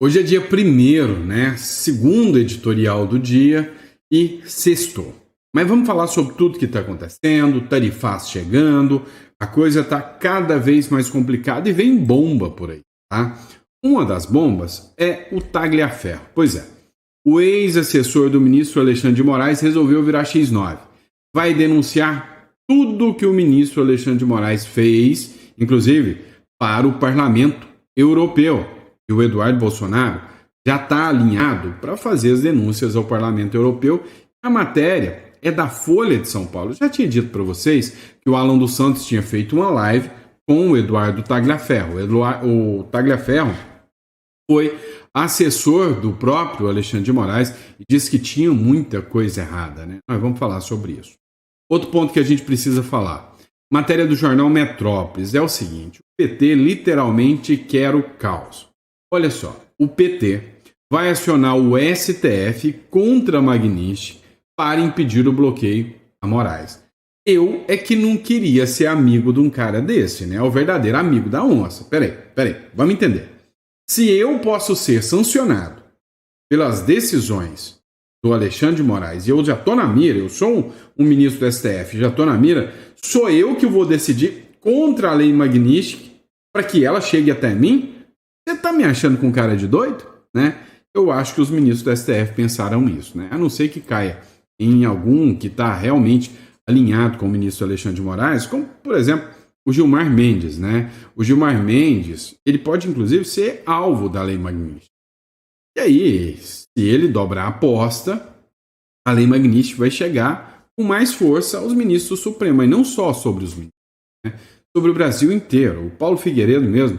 Hoje é dia 1º, né? Segundo editorial do dia e sexto. Mas vamos falar sobre tudo que está acontecendo, tarifas chegando, a coisa está cada vez mais complicada e vem bomba por aí, tá? Uma das bombas é o Tagliaferro. Pois é, o ex-assessor do ministro Alexandre de Moraes resolveu virar X9. Vai denunciar tudo que o ministro Alexandre de Moraes fez, inclusive para o Parlamento Europeu. E o Eduardo Bolsonaro já está alinhado para fazer as denúncias ao Parlamento Europeu. A matéria é da Folha de São Paulo. Eu já tinha dito para vocês que o Alan dos Santos tinha feito uma live com o Eduardo Tagliaferro. O Tagliaferro foi assessor do próprio Alexandre de Moraes e disse que tinha muita coisa errada, né? Nós vamos falar sobre isso. Outro ponto que a gente precisa falar. Matéria do jornal Metrópolis é o seguinte: o PT literalmente quer o caos. Olha só, o PT vai acionar o STF contra a Magnitsky para impedir o bloqueio a Moraes. Eu é que não queria ser amigo de um cara desse, né? O verdadeiro amigo da onça. Peraí, vamos entender. Se eu posso ser sancionado pelas decisões do Alexandre de Moraes e eu já estou na mira, eu sou um ministro do STF, já estou na mira, sou eu que vou decidir contra a lei Magnitsky para que ela chegue até mim? Você tá me achando com cara de doido? Né? Eu acho que os ministros do STF pensaram nisso, né? A não ser que caia em algum que está realmente alinhado com o ministro Alexandre de Moraes, como, por exemplo, o Gilmar Mendes, né? O Gilmar Mendes, ele pode, inclusive, ser alvo da lei Magnitsky. E aí, se ele dobrar a aposta, a lei Magnitsky vai chegar com mais força aos ministros do Supremo, e não só sobre os ministros, né? Sobre o Brasil inteiro. O Paulo Figueiredo mesmo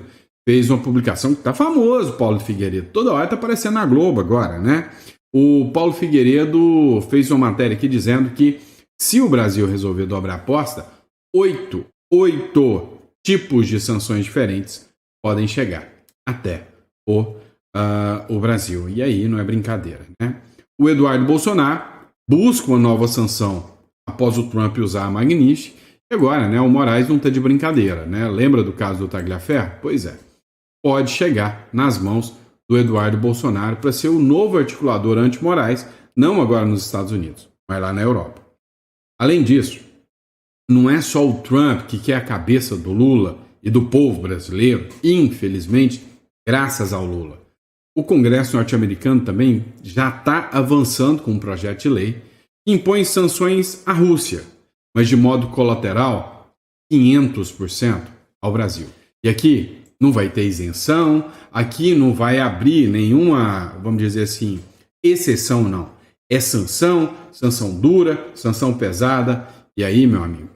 fez uma publicação que está famoso, Paulo Figueiredo. Toda hora está aparecendo na Globo agora, né? O Paulo Figueiredo fez uma matéria aqui dizendo que se o Brasil resolver dobrar a aposta, oito tipos de sanções diferentes podem chegar até o Brasil. E aí não é brincadeira, né? O Eduardo Bolsonaro busca uma nova sanção após o Trump usar a Magnitsky. E agora, né? O Moraes não está de brincadeira, né? Lembra do caso do Tagliaferro? Pois é. Pode chegar nas mãos do Eduardo Bolsonaro para ser o novo articulador anti-Moraes, não agora nos Estados Unidos, mas lá na Europa. Além disso, não é só o Trump que quer a cabeça do Lula e do povo brasileiro, infelizmente, graças ao Lula. O Congresso norte-americano também já está avançando com um projeto de lei que impõe sanções à Rússia, mas de modo colateral, 500% ao Brasil. E aqui não vai ter isenção, aqui não vai abrir nenhuma, vamos dizer assim, exceção, não. É sanção dura, sanção pesada, e aí, meu amigo,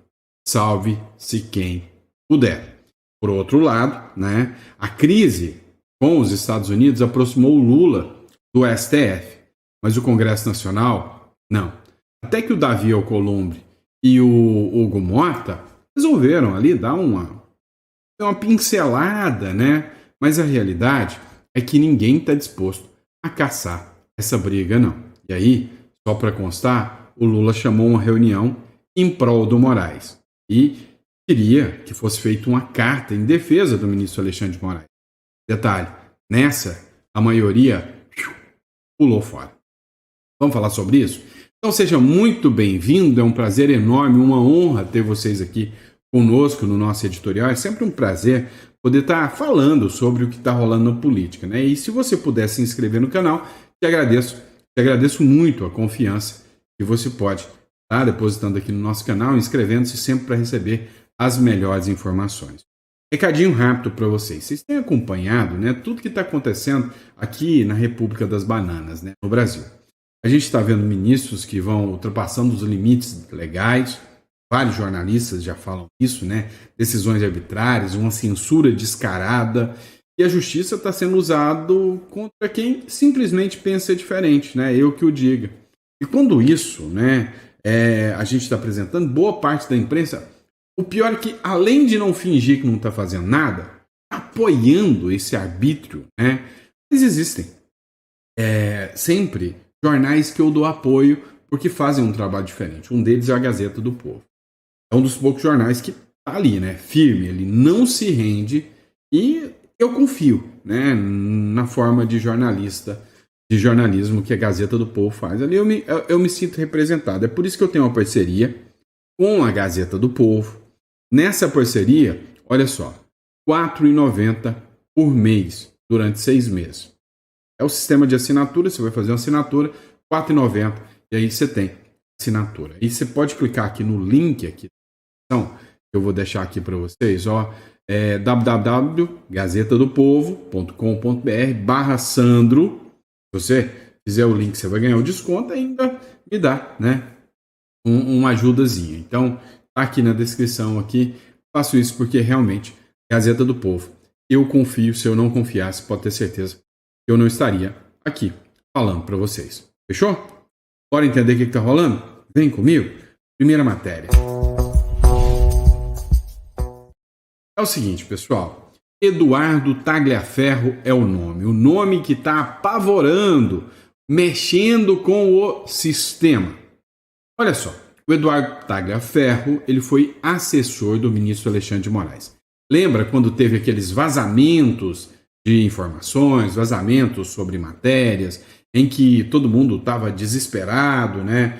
salve-se quem puder. Por outro lado, né, a crise com os Estados Unidos aproximou o Lula do STF, mas o Congresso Nacional, não. Até que o Davi Alcolumbre e o Hugo Mota resolveram ali dar uma pincelada, né? Mas a realidade é que ninguém está disposto a caçar essa briga, não. E aí, só para constar, o Lula chamou uma reunião em prol do Moraes e queria que fosse feita uma carta em defesa do ministro Alexandre de Moraes. Detalhe, nessa, a maioria pulou fora. Vamos falar sobre isso? Então seja muito bem-vindo, é um prazer enorme, uma honra ter vocês aqui conosco no nosso editorial. É sempre um prazer poder estar falando sobre o que está rolando na política, né? E se você puder se inscrever no canal, te agradeço muito a confiança que você pode estar depositando aqui no nosso canal, inscrevendo-se sempre para receber as melhores informações. Recadinho rápido para vocês. Vocês têm acompanhado, né, tudo que está acontecendo aqui na República das Bananas, né, no Brasil. A gente está vendo ministros que vão ultrapassando os limites legais. Vários jornalistas já falam isso, né? Decisões arbitrárias, uma censura descarada. E a justiça está sendo usada contra quem simplesmente pensa diferente, né? Eu que o diga. E quando isso, né, a gente está apresentando, boa parte da imprensa, o pior é que, além de não fingir que não está fazendo nada, apoiando esse arbítrio, né? Mas existem sempre jornais que eu dou apoio porque fazem um trabalho diferente. Um deles é a Gazeta do Povo. É um dos poucos jornais que está ali, né? Firme, ele não se rende. E eu confio, né, na forma de jornalismo que a Gazeta do Povo faz. Ali eu me sinto representado. É por isso que eu tenho uma parceria com a Gazeta do Povo. Nessa parceria, olha só, R$ 4,90 por mês durante 6 meses. É o sistema de assinatura, você vai fazer uma assinatura, R$ 4,90, e aí você tem assinatura. E você pode clicar aqui no link aqui, que eu vou deixar aqui para vocês, ó, www.gazetadopovo.com.br/Sandro. Se você fizer o link, você vai ganhar o desconto e ainda me dá, né, uma ajudazinha. Então, tá aqui na descrição aqui. Faço isso porque realmente, Gazeta do Povo, eu confio. Se eu não confiasse, pode ter certeza que eu não estaria aqui falando para vocês. Fechou? Bora entender o que tá rolando? Vem comigo. Primeira matéria. É o seguinte, pessoal. Eduardo Tagliaferro é o nome que está apavorando, mexendo com o sistema. Olha só, o Eduardo Tagliaferro, ele foi assessor do ministro Alexandre de Moraes. Lembra quando teve aqueles vazamentos de informações, vazamentos sobre matérias, em que todo mundo estava desesperado, né?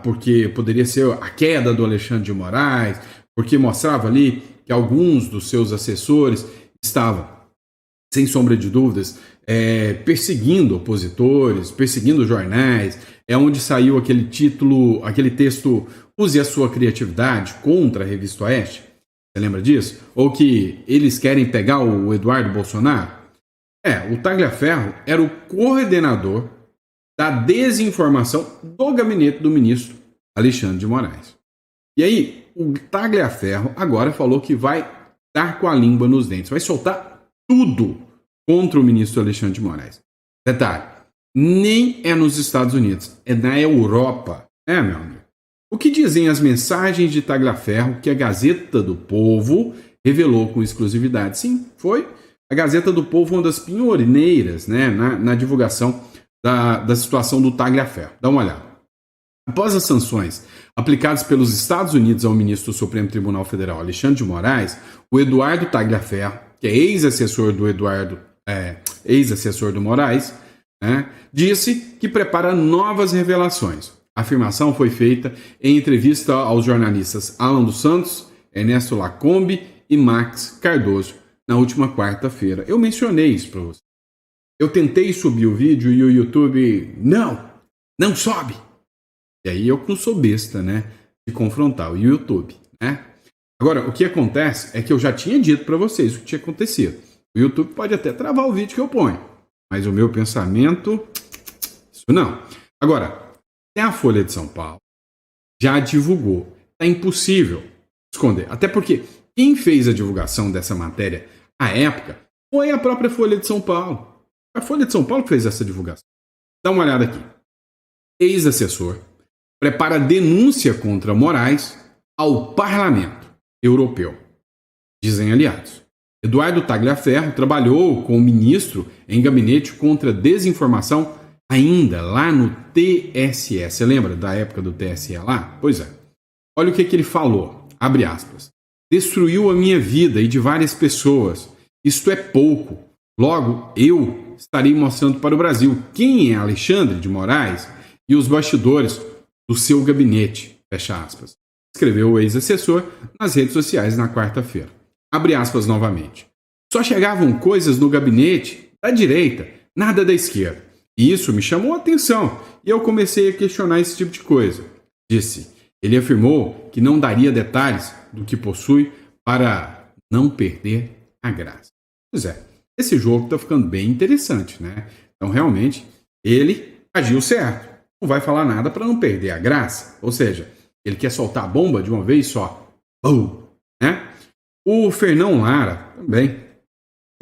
Porque poderia ser a queda do Alexandre de Moraes, porque mostrava ali que alguns dos seus assessores estavam, sem sombra de dúvidas, perseguindo opositores, perseguindo jornais. É onde saiu aquele título, aquele texto, Use a Sua Criatividade, contra a Revista Oeste. Você lembra disso? Ou que eles querem pegar o Eduardo Bolsonaro? O Tagliaferro era o coordenador da desinformação do gabinete do ministro Alexandre de Moraes. E aí, o Tagliaferro agora falou que vai dar com a língua nos dentes, vai soltar tudo contra o ministro Alexandre de Moraes. Detalhe, nem é nos Estados Unidos, é na Europa. Meu amigo. O que dizem as mensagens de Tagliaferro que a Gazeta do Povo revelou com exclusividade? Sim, foi a Gazeta do Povo uma das pioneiras, né, na divulgação da situação do Tagliaferro. Dá uma olhada. Após as sanções aplicadas pelos Estados Unidos ao ministro do Supremo Tribunal Federal, Alexandre de Moraes, o Eduardo Tagliaferro, que é ex-assessor do Moraes, né, disse que prepara novas revelações. A afirmação foi feita em entrevista aos jornalistas Alan dos Santos, Ernesto Lacombe e Max Cardoso na última quarta-feira. Eu mencionei isso para você. Eu tentei subir o vídeo e o YouTube, não sobe. E aí eu não sou besta, né, de confrontar o YouTube, né? Agora, o que acontece é que eu já tinha dito para vocês o que tinha acontecido. O YouTube pode até travar o vídeo que eu ponho, mas o meu pensamento, isso não. Agora, a Folha de São Paulo já divulgou. É impossível esconder. Até porque quem fez a divulgação dessa matéria à época foi a própria Folha de São Paulo. A Folha de São Paulo fez essa divulgação. Dá uma olhada aqui. Ex-assessor prepara denúncia contra Moraes ao Parlamento Europeu. Dizem aliados. Eduardo Tagliaferro trabalhou com o ministro em gabinete contra desinformação ainda lá no TSE. Você lembra da época do TSE lá? Pois é. Olha o que ele falou. Abre aspas. Destruiu a minha vida e de várias pessoas. Isto é pouco. Logo, eu estarei mostrando para o Brasil quem é Alexandre de Moraes e os bastidores do seu gabinete. Fecha aspas. Escreveu o ex-assessor nas redes sociais na quarta-feira. Abre aspas novamente. Só chegavam coisas no gabinete da direita, nada da esquerda. E isso me chamou a atenção e eu comecei a questionar esse tipo de coisa. Disse. Ele afirmou que não daria detalhes do que possui para não perder a graça. Pois é, esse jogo está ficando bem interessante, né? Então, realmente, ele agiu certo. Não vai falar nada para não perder a graça. Ou seja, ele quer soltar a bomba de uma vez só. Bum! Né? O Fernão Lara também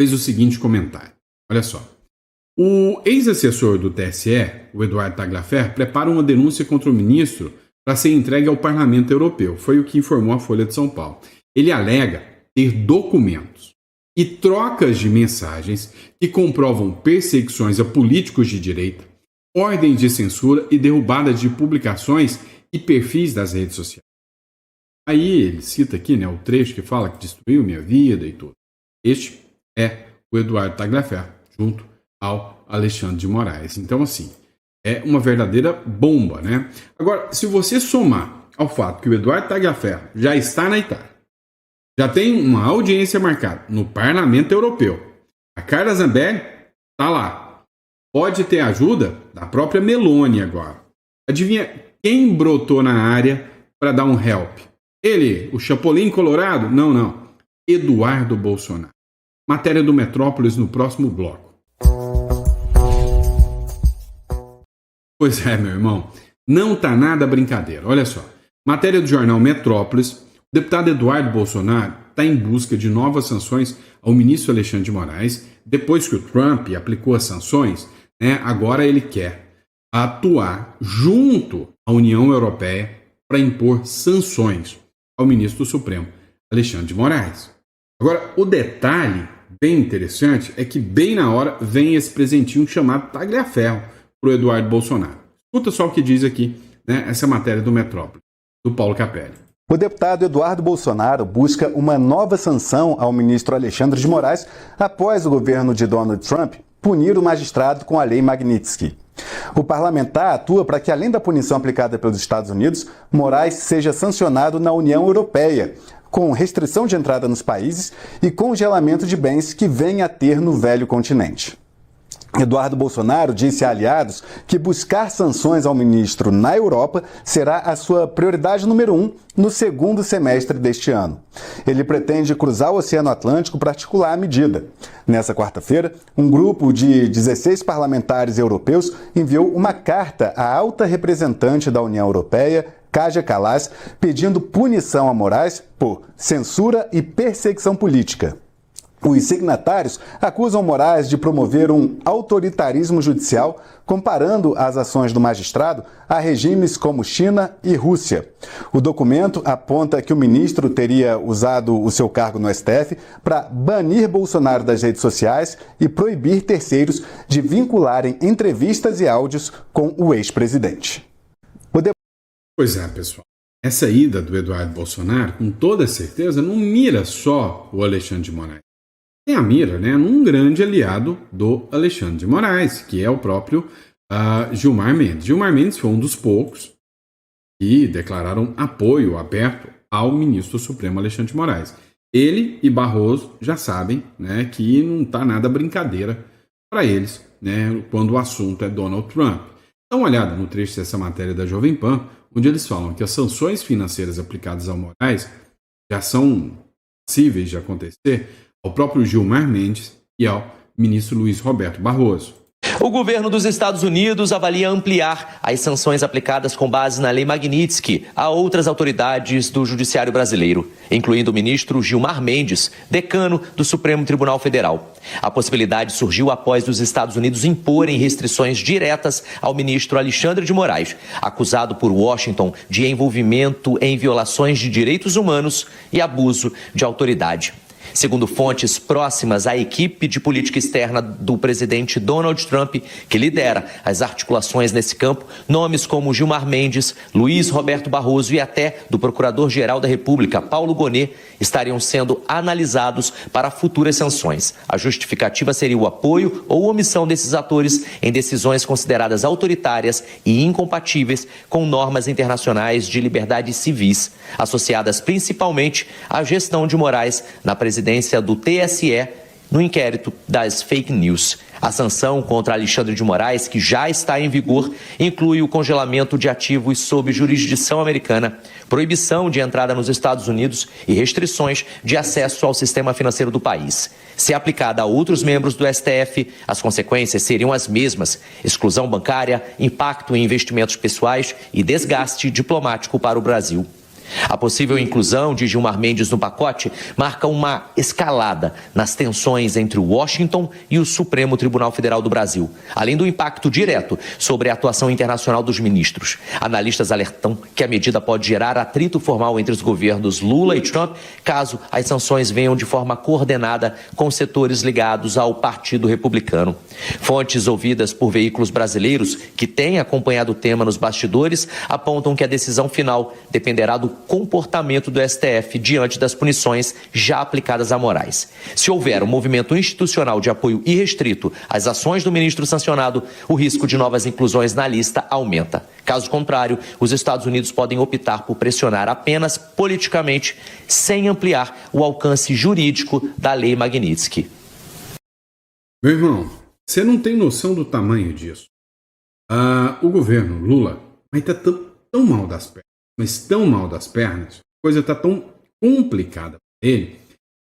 fez o seguinte comentário. Olha só. O ex-assessor do TSE, o Eduardo Tagliaferro, prepara uma denúncia contra o ministro para ser entregue ao Parlamento Europeu. Foi o que informou a Folha de São Paulo. Ele alega ter documentos e trocas de mensagens que comprovam perseguições a políticos de direita, ordens de censura e derrubada de publicações e perfis das redes sociais. Aí ele cita aqui, né, o trecho que fala que destruiu minha vida e tudo. Este é o Eduardo Tagliaferro, junto ao Alexandre de Moraes. Então, assim, é uma verdadeira bomba, né? Agora, se você somar ao fato que o Eduardo Tagliaferro já está na Itália, já tem uma audiência marcada no Parlamento Europeu, a Carla Zambelli está lá, pode ter ajuda da própria Meloni agora. Adivinha quem brotou na área para dar um help? Ele, o Chapolin Colorado? Não. Eduardo Bolsonaro. Matéria do Metrópolis no próximo bloco. Pois é, meu irmão, não tá nada brincadeira. Olha só, matéria do jornal Metrópolis, o deputado Eduardo Bolsonaro está em busca de novas sanções ao ministro Alexandre de Moraes. Depois que o Trump aplicou as sanções, né, agora ele quer atuar junto à União Europeia para impor sanções ao ministro do Supremo, Alexandre de Moraes. Agora, o detalhe bem interessante é que bem na hora vem esse presentinho chamado Tagliaferro para o Eduardo Bolsonaro. Escuta só o que diz aqui, né, essa matéria do Metrópole, do Paulo Capelli. O deputado Eduardo Bolsonaro busca uma nova sanção ao ministro Alexandre de Moraes após o governo de Donald Trump punir o magistrado com a Lei Magnitsky. O parlamentar atua para que, além da punição aplicada pelos Estados Unidos, Moraes seja sancionado na União Europeia, com restrição de entrada nos países e congelamento de bens que venha a ter no velho continente. Eduardo Bolsonaro disse a aliados que buscar sanções ao ministro na Europa será a sua prioridade número 1 no segundo semestre deste ano. Ele pretende cruzar o Oceano Atlântico para articular a medida. Nessa quarta-feira, um grupo de 16 parlamentares europeus enviou uma carta à alta representante da União Europeia, Kaja Kallas, pedindo punição a Moraes por censura e perseguição política. Os signatários acusam Moraes de promover um autoritarismo judicial, comparando as ações do magistrado a regimes como China e Rússia. O documento aponta que o ministro teria usado o seu cargo no STF para banir Bolsonaro das redes sociais e proibir terceiros de vincularem entrevistas e áudios com o ex-presidente. Pois é, pessoal. Essa ida do Eduardo Bolsonaro, com toda certeza, não mira só o Alexandre de Moraes. Tem a mira, né, num grande aliado do Alexandre de Moraes, que é o próprio Gilmar Mendes. Gilmar Mendes foi um dos poucos que declararam apoio aberto ao ministro Supremo Alexandre de Moraes. Ele e Barroso já sabem, né, que não está nada brincadeira para eles, né, quando o assunto é Donald Trump. Dá uma olhada no trecho dessa matéria da Jovem Pan, onde eles falam que as sanções financeiras aplicadas ao Moraes já são passíveis de acontecer ao próprio Gilmar Mendes e ao ministro Luiz Roberto Barroso. O governo dos Estados Unidos avalia ampliar as sanções aplicadas com base na Lei Magnitsky a outras autoridades do Judiciário brasileiro, incluindo o ministro Gilmar Mendes, decano do Supremo Tribunal Federal. A possibilidade surgiu após os Estados Unidos imporem restrições diretas ao ministro Alexandre de Moraes, acusado por Washington de envolvimento em violações de direitos humanos e abuso de autoridade. Segundo fontes próximas à equipe de política externa do presidente Donald Trump, que lidera as articulações nesse campo, nomes como Gilmar Mendes, Luiz Roberto Barroso e até do Procurador-Geral da República, Paulo Gonet, estariam sendo analisados para futuras sanções. A justificativa seria o apoio ou omissão desses atores em decisões consideradas autoritárias e incompatíveis com normas internacionais de liberdades civis, associadas principalmente à gestão de Moraes na presidência do TSE no inquérito das fake news. A sanção contra Alexandre de Moraes, que já está em vigor, inclui o congelamento de ativos sob jurisdição americana, proibição de entrada nos Estados Unidos e restrições de acesso ao sistema financeiro do país. Se aplicada a outros membros do STF, as consequências seriam as mesmas: exclusão bancária, impacto em investimentos pessoais e desgaste diplomático para o Brasil. A possível inclusão de Gilmar Mendes no pacote marca uma escalada nas tensões entre Washington e o Supremo Tribunal Federal do Brasil, além do impacto direto sobre a atuação internacional dos ministros. Analistas alertam que a medida pode gerar atrito formal entre os governos Lula e Trump, caso as sanções venham de forma coordenada com setores ligados ao Partido Republicano. Fontes ouvidas por veículos brasileiros que têm acompanhado o tema nos bastidores apontam que a decisão final dependerá do comportamento do STF diante das punições já aplicadas a Moraes. Se houver um movimento institucional de apoio irrestrito às ações do ministro sancionado, o risco de novas inclusões na lista aumenta. Caso contrário, os Estados Unidos podem optar por pressionar apenas politicamente, sem ampliar o alcance jurídico da Lei Magnitsky. Meu irmão, você não tem noção do tamanho disso. O governo Lula está tão mal das pernas, mas tão mal das pernas, a coisa está tão complicada para ele,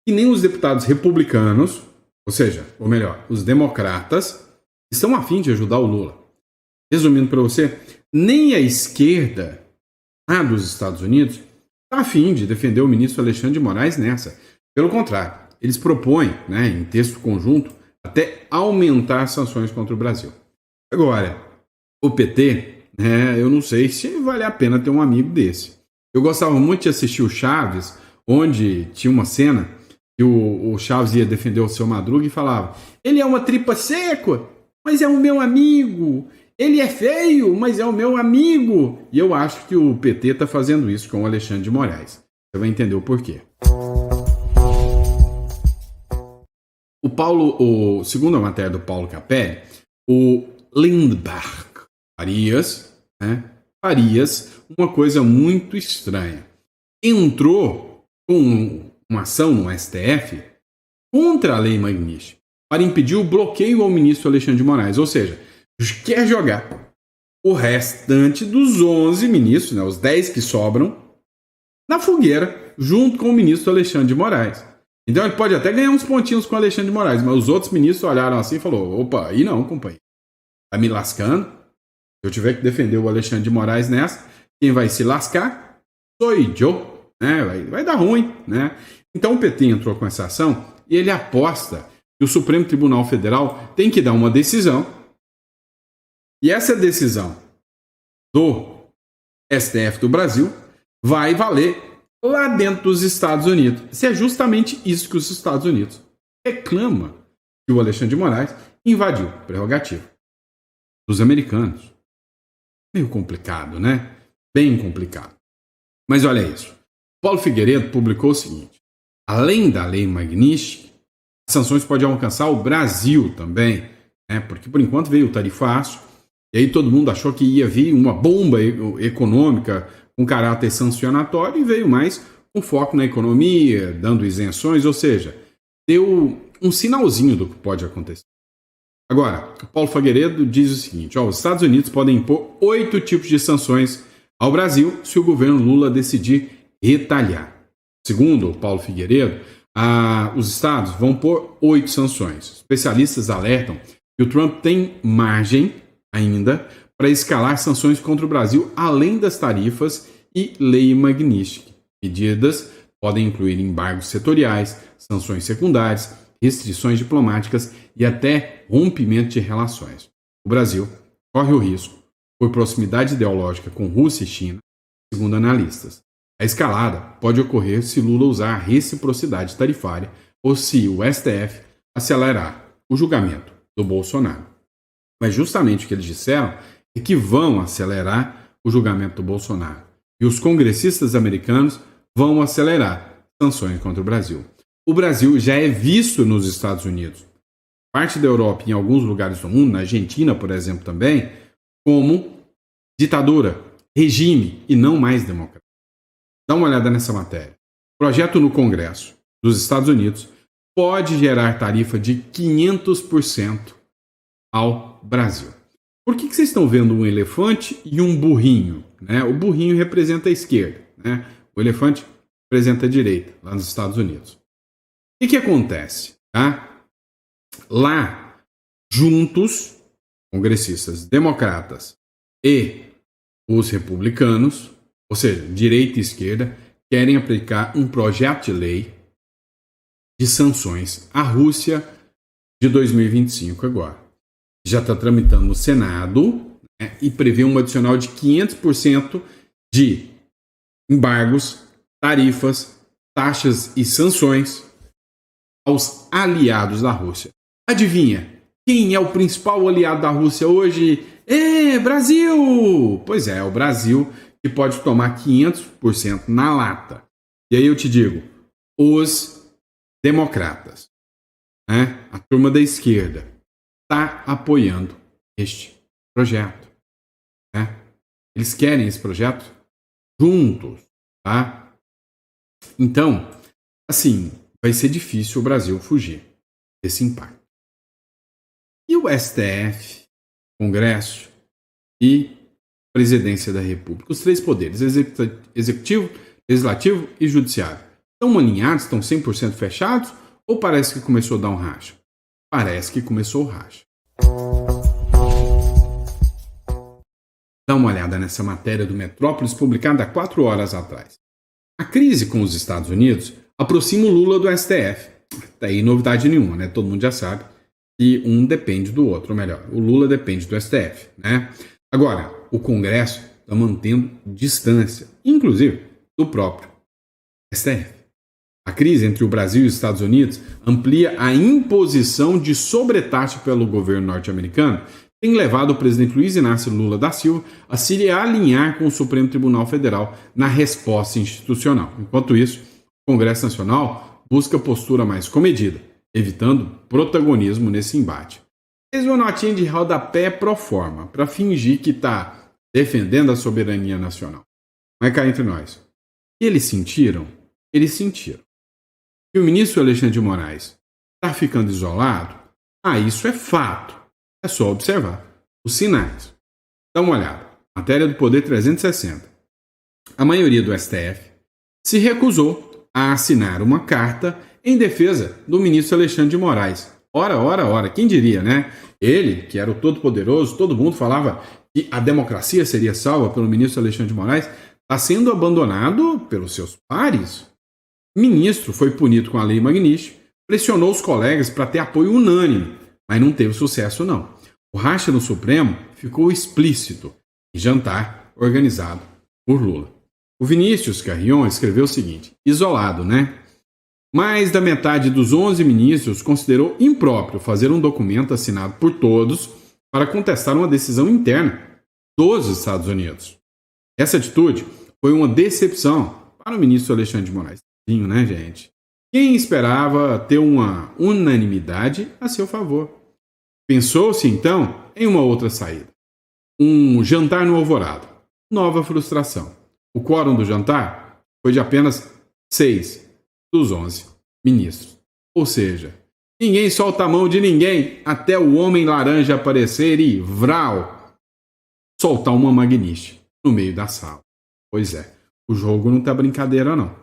que nem os deputados republicanos, ou seja, ou melhor, os democratas, estão a fim de ajudar o Lula. Resumindo para você, nem a esquerda dos Estados Unidos está a fim de defender o ministro Alexandre de Moraes nessa. Pelo contrário, eles propõem, em texto conjunto, até aumentar as sanções contra o Brasil. Agora, o PT, eu não sei se vale a pena ter um amigo desse. Eu gostava muito de assistir o Chaves, onde tinha uma cena que o Chaves ia defender o Seu Madruga e falava: ele é uma tripa seca, mas é o meu amigo. Ele é feio, mas é o meu amigo. E eu acho que o PT está fazendo isso com o Alexandre de Moraes. Você vai entender o porquê. Segundo a matéria do Paulo Capelli, o Lindbergh Farias, uma coisa muito estranha. Entrou com uma ação no STF contra a Lei Magnitsky para impedir o bloqueio ao ministro Alexandre de Moraes. Ou seja, quer jogar o restante dos 11 ministros, os 10 que sobram, na fogueira, junto com o ministro Alexandre de Moraes. Então ele pode até ganhar uns pontinhos com o Alexandre de Moraes, mas os outros ministros olharam assim e falaram: opa, aí não, companheiro. Tá me lascando? Se eu tiver que defender o Alexandre de Moraes nessa, quem vai se lascar sou eu, vai dar ruim, Então o PT entrou com essa ação e ele aposta que o Supremo Tribunal Federal tem que dar uma decisão. E essa decisão do STF do Brasil vai valer lá dentro dos Estados Unidos. Se é justamente isso que os Estados Unidos reclamam, que o Alexandre de Moraes invadiu a prerrogativa dos americanos. Meio complicado, Bem complicado. Mas olha isso. Paulo Figueiredo publicou o seguinte: além da Lei Magnitsky, as sanções podem alcançar o Brasil também, porque por enquanto veio o tarifaço, e aí todo mundo achou que ia vir uma bomba econômica com caráter sancionatório e veio mais com foco na economia, dando isenções, ou seja, deu um sinalzinho do que pode acontecer. Agora, o Paulo Figueiredo diz o seguinte: os Estados Unidos podem impor 8 tipos de sanções ao Brasil se o governo Lula decidir retalhar. Segundo o Paulo Figueiredo, os estados vão pôr 8 sanções. Especialistas alertam que o Trump tem margem ainda para escalar sanções contra o Brasil além das tarifas e Lei Magnitsky. Medidas podem incluir embargos setoriais, sanções secundárias, restrições diplomáticas e até rompimento de relações. O Brasil corre o risco, por proximidade ideológica com Rússia e China, segundo analistas. A escalada pode ocorrer se Lula usar a reciprocidade tarifária ou se o STF acelerar o julgamento do Bolsonaro. Mas justamente o que eles disseram é que vão acelerar o julgamento do Bolsonaro. E os congressistas americanos vão acelerar sanções contra o Brasil. O Brasil já é visto nos Estados Unidos, parte da Europa e em alguns lugares do mundo, na Argentina, por exemplo, também, como ditadura, regime e não mais democracia. Dá uma olhada nessa matéria. O projeto no Congresso dos Estados Unidos pode gerar tarifa de 500% ao Brasil. Por que vocês estão vendo um elefante e um burrinho? O burrinho representa a esquerda, o elefante representa a direita, lá nos Estados Unidos. O que acontece? Lá, juntos, congressistas democratas e os republicanos, ou seja, direita e esquerda, querem aplicar um projeto de lei de sanções à Rússia de 2025 agora. Já está tramitando no Senado, e prevê um adicional de 500% de embargos, tarifas, taxas e sanções aos aliados da Rússia. Adivinha? Quem é o principal aliado da Rússia hoje? Brasil! Pois é, o Brasil que pode tomar 500% na lata. E aí eu te digo, os democratas, né, a turma da esquerda, está apoiando este projeto. Né? Eles querem esse projeto juntos. Tá? Então, assim, vai ser difícil o Brasil fugir desse impacto. E o STF, Congresso e Presidência da República, os três poderes, Executivo, Legislativo e Judiciário, estão alinhados, estão 100% fechados ou parece que começou a dar um racha? Parece que começou o racha. Dá uma olhada nessa matéria do Metrópolis publicada há 4 horas atrás. A crise com os Estados Unidos aproxima o Lula do STF. Daí novidade nenhuma, né? Todo mundo já sabe que um depende do outro, ou melhor, o Lula depende do STF, né? Agora, o Congresso está mantendo distância, inclusive do próprio STF. A crise entre o Brasil e os Estados Unidos amplia a imposição de sobretaxa pelo governo norte-americano, tem levado o presidente Luiz Inácio Lula da Silva a se alinhar com o Supremo Tribunal Federal na resposta institucional. Enquanto isso, o Congresso Nacional busca postura mais comedida, evitando protagonismo nesse embate. Fez uma notinha de rodapé pro forma, para fingir que está defendendo a soberania nacional. Mas cá entre nós. E eles sentiram? Eles sentiram. E o ministro Alexandre de Moraes está ficando isolado? Isso é fato. É só observar os sinais. Dá uma olhada. Matéria do Poder 360. A maioria do STF se recusou a assinar uma carta em defesa do ministro Alexandre de Moraes. Ora, quem diria, né? Ele, que era o todo-poderoso, todo mundo falava que a democracia seria salva pelo ministro Alexandre de Moraes, está sendo abandonado pelos seus pares. O ministro foi punido com a Lei Magnitsky, pressionou os colegas para ter apoio unânime, mas não teve sucesso não. O racha no Supremo ficou explícito em jantar organizado por Lula. O Vinícius Carrion escreveu o seguinte, isolado, né? Mais da metade dos 11 ministros considerou impróprio fazer um documento assinado por todos para contestar uma decisão interna dos Estados Unidos. Essa atitude foi uma decepção para o ministro Alexandre de Moraes. Né, gente? Quem esperava ter uma unanimidade a seu favor? Pensou-se, então, em uma outra saída. Um jantar no Alvorada. Nova frustração. O quórum do jantar foi de apenas 6 dos 11 ministros. Ou seja, ninguém solta a mão de ninguém até o homem laranja aparecer e, vral, soltar uma Magnitsky no meio da sala. Pois é, o jogo não tá brincadeira, não.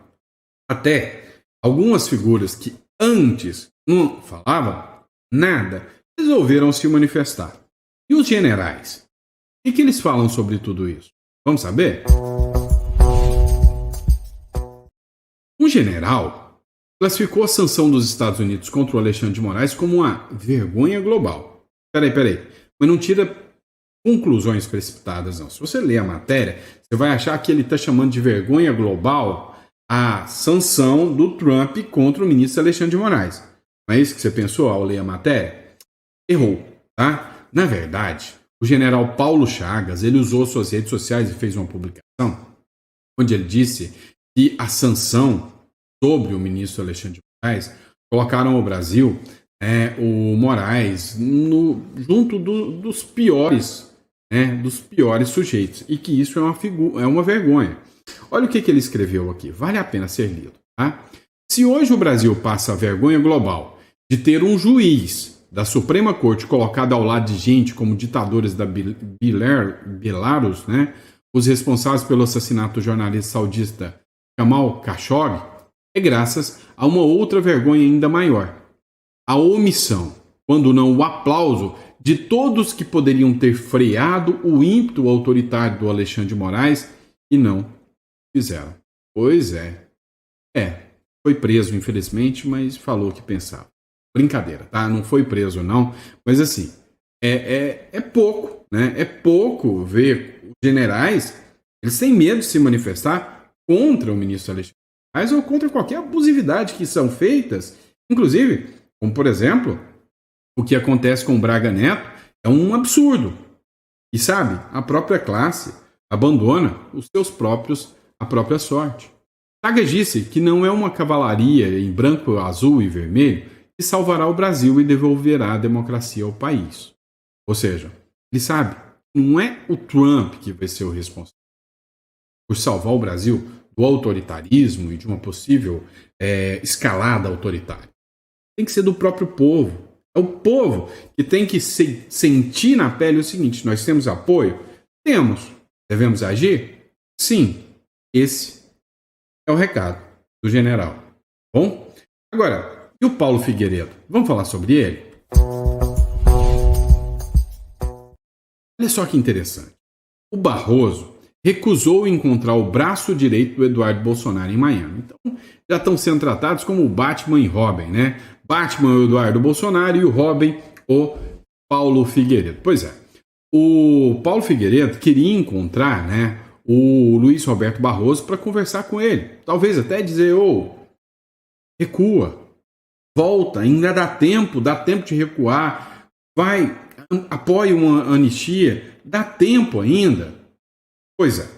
Até algumas figuras que antes não falavam nada resolveram se manifestar. E os generais? O que eles falam sobre tudo isso? Vamos saber? Um general classificou a sanção dos Estados Unidos contra o Alexandre de Moraes como uma vergonha global. Peraí. Mas não tira conclusões precipitadas, não. Se você ler a matéria, você vai achar que ele está chamando de vergonha global a sanção do Trump contra o ministro Alexandre de Moraes. Não é isso que você pensou ao ler a matéria? Errou, tá? Na verdade, o general Paulo Chagas, ele usou suas redes sociais e fez uma publicação onde ele disse que a sanção sobre o ministro Alexandre de Moraes colocaram o Brasil, o Moraes, junto dos piores sujeitos, e que isso é uma vergonha. Olha o que ele escreveu aqui, vale a pena ser lido. Tá? Se hoje o Brasil passa a vergonha global de ter um juiz da Suprema Corte colocado ao lado de gente como ditadores da Belarus, né, os responsáveis pelo assassinato do jornalista saudista Jamal Khashoggi, é graças a uma outra vergonha ainda maior. A omissão, quando não o aplauso, de todos que poderiam ter freado o ímpeto autoritário do Alexandre de Moraes e não fizeram. Pois é. Foi preso, infelizmente, mas falou o que pensava. Brincadeira, tá? Não foi preso, não. Mas assim, é pouco, né? É pouco ver os generais, eles têm medo de se manifestar contra o ministro Alexandre de Moraes ou contra qualquer abusividade que são feitas, inclusive, como por exemplo, o que acontece com o Braga Neto é um absurdo. E sabe, a própria classe abandona a própria sorte. Chagas disse que não é uma cavalaria em branco, azul e vermelho que salvará o Brasil e devolverá a democracia ao país. Ou seja, ele sabe que não é o Trump que vai ser o responsável por salvar o Brasil do autoritarismo e de uma possível escalada autoritária. Tem que ser do próprio povo. É o povo que tem que sentir na pele o seguinte: nós temos apoio? Temos. Devemos agir? Sim. Esse é o recado do general. Bom? Agora, e o Paulo Figueiredo? Vamos falar sobre ele? Olha só que interessante. O Barroso recusou encontrar o braço direito do Eduardo Bolsonaro em Miami. Então, já estão sendo tratados como o Batman e Robin, né? Batman, o Eduardo Bolsonaro, e o Robin, o Paulo Figueiredo. Pois é, o Paulo Figueiredo queria encontrar, né, o Luiz Roberto Barroso para conversar com ele. Talvez até dizer, recua, volta, ainda dá tempo de recuar, vai, apoia uma anistia, dá tempo ainda. Pois é,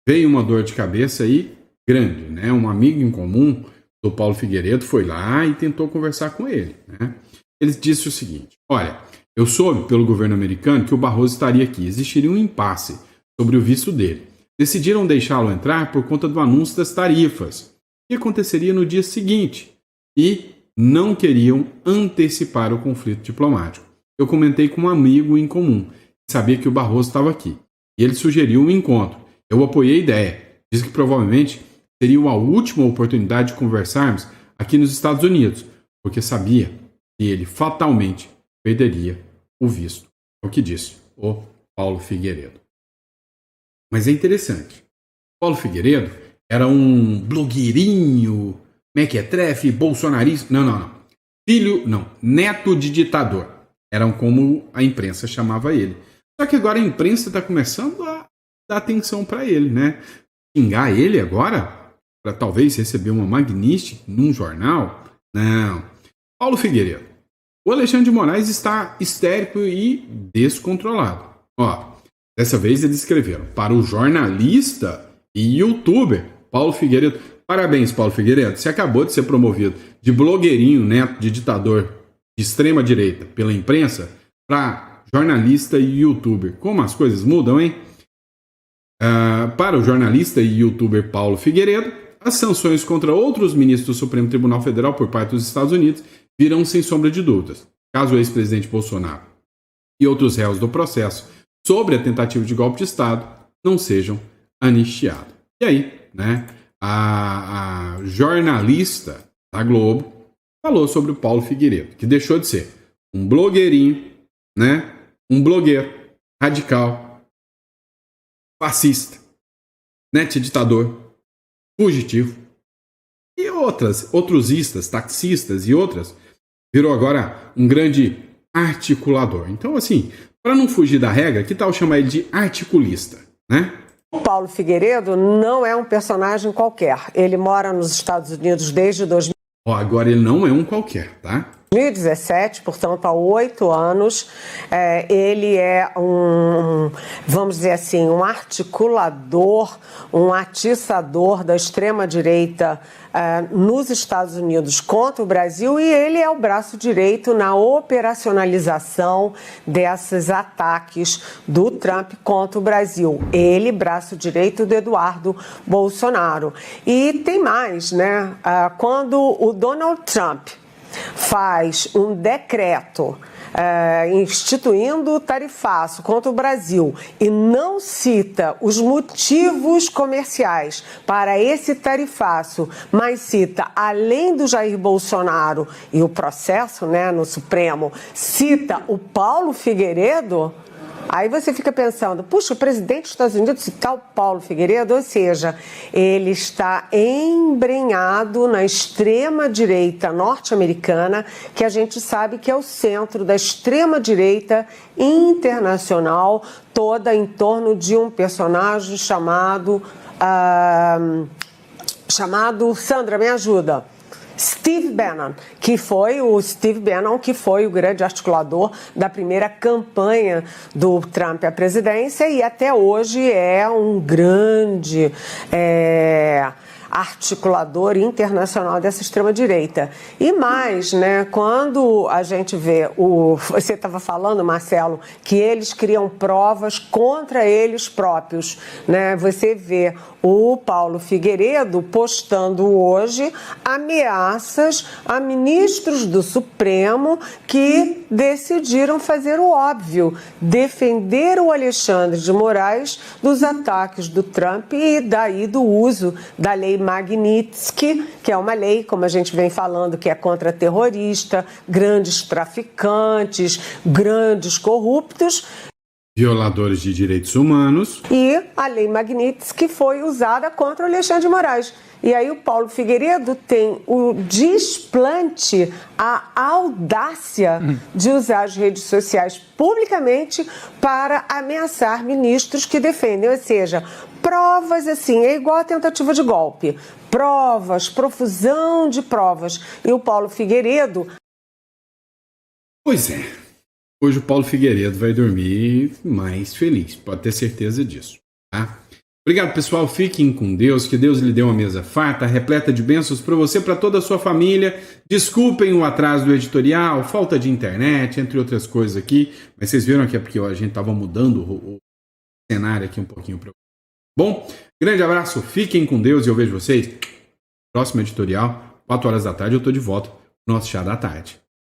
veio uma dor de cabeça aí grande, né? Um amigo em comum do Paulo Figueiredo foi lá e tentou conversar com ele, né? Ele disse o seguinte: olha, eu soube pelo governo americano que o Barroso estaria aqui, existiria um impasse sobre o visto dele. Decidiram deixá-lo entrar por conta do anúncio das tarifas, que aconteceria no dia seguinte, e não queriam antecipar o conflito diplomático. Eu comentei com um amigo em comum, que sabia que o Barroso estava aqui, e ele sugeriu um encontro. Eu apoiei a ideia. Diz que provavelmente seria a última oportunidade de conversarmos aqui nos Estados Unidos, porque sabia que ele fatalmente perderia o visto. É o que disse o Paulo Figueiredo. Mas é interessante. Paulo Figueiredo era um blogueirinho, mequetrefe, bolsonarista. Não. Neto de ditador. Eram como a imprensa chamava ele. Só que agora a imprensa está começando a dar atenção para ele, né? Xingar ele agora, para talvez receber uma Magnitsky num jornal? Não. Paulo Figueiredo. O Alexandre de Moraes está histérico e descontrolado. Dessa vez eles escreveram: para o jornalista e youtuber Paulo Figueiredo. Parabéns, Paulo Figueiredo. Você acabou de ser promovido de blogueirinho, neto de ditador de extrema direita pela imprensa para jornalista e youtuber. Como as coisas mudam, hein? Para o jornalista e youtuber Paulo Figueiredo, as sanções contra outros ministros do Supremo Tribunal Federal por parte dos Estados Unidos virão sem sombra de dúvidas, caso o ex-presidente Bolsonaro e outros réus do processo sobre a tentativa de golpe de Estado não sejam anistiados. E aí, né, a jornalista da Globo falou sobre o Paulo Figueiredo, que deixou de ser um blogueirinho, né, um blogueiro radical, fascista, ditador, fugitivo, e outros istas, taxistas e outras, virou agora um grande articulador. Então, assim, para não fugir da regra, que tal chamar ele de articulista, né? O Paulo Figueiredo não é um personagem qualquer. Ele mora nos Estados Unidos desde 2017. Agora ele não é um qualquer, tá? 2017, portanto, há 8 anos, ele é vamos dizer assim, um articulador, um atiçador da extrema-direita nos Estados Unidos contra o Brasil, e ele é o braço direito na operacionalização desses ataques do Trump contra o Brasil. Ele, braço direito do Eduardo Bolsonaro. E tem mais, né? Quando o Donald Trump faz um decreto instituindo o tarifaço contra o Brasil e não cita os motivos comerciais para esse tarifaço, mas cita, além do Jair Bolsonaro e o processo, né, no Supremo, cita o Paulo Figueiredo, aí você fica pensando, puxa, o presidente dos Estados Unidos citar o Paulo Figueiredo, ou seja, ele está embrenhado na extrema-direita norte-americana, que a gente sabe que é o centro da extrema-direita internacional, toda em torno de um personagem chamado Sandra, me ajuda. Steve Bannon, que foi o grande articulador da primeira campanha do Trump à presidência e até hoje é um grande articulador internacional dessa extrema-direita. E mais, né, quando a gente vê você estava falando, Marcelo, que eles criam provas contra eles próprios, né? Você vê o Paulo Figueiredo postando hoje ameaças a ministros do Supremo que decidiram fazer o óbvio, defender o Alexandre de Moraes dos ataques do Trump e daí do uso da lei Magnitsky, que é uma lei, como a gente vem falando, que é contra terrorista, grandes traficantes, grandes corruptos. Violadores de direitos humanos. E a lei Magnitsky foi usada contra o Alexandre de Moraes. E aí o Paulo Figueiredo tem o desplante, a audácia de usar as redes sociais publicamente para ameaçar ministros que defendem, ou seja, provas assim, é igual a tentativa de golpe. Provas, profusão de provas. E o Paulo Figueiredo... Pois é. Hoje o Paulo Figueiredo vai dormir mais feliz, pode ter certeza disso, tá? Obrigado, pessoal. Fiquem com Deus, que Deus lhe dê uma mesa farta, repleta de bênçãos para você, para toda a sua família. Desculpem o atraso do editorial, falta de internet, entre outras coisas aqui, mas vocês viram que é porque a gente estava mudando o cenário aqui um pouquinho. Bom, grande abraço, fiquem com Deus e eu vejo vocês no próximo editorial, 4 horas da tarde, eu estou de volta no nosso Chá da Tarde.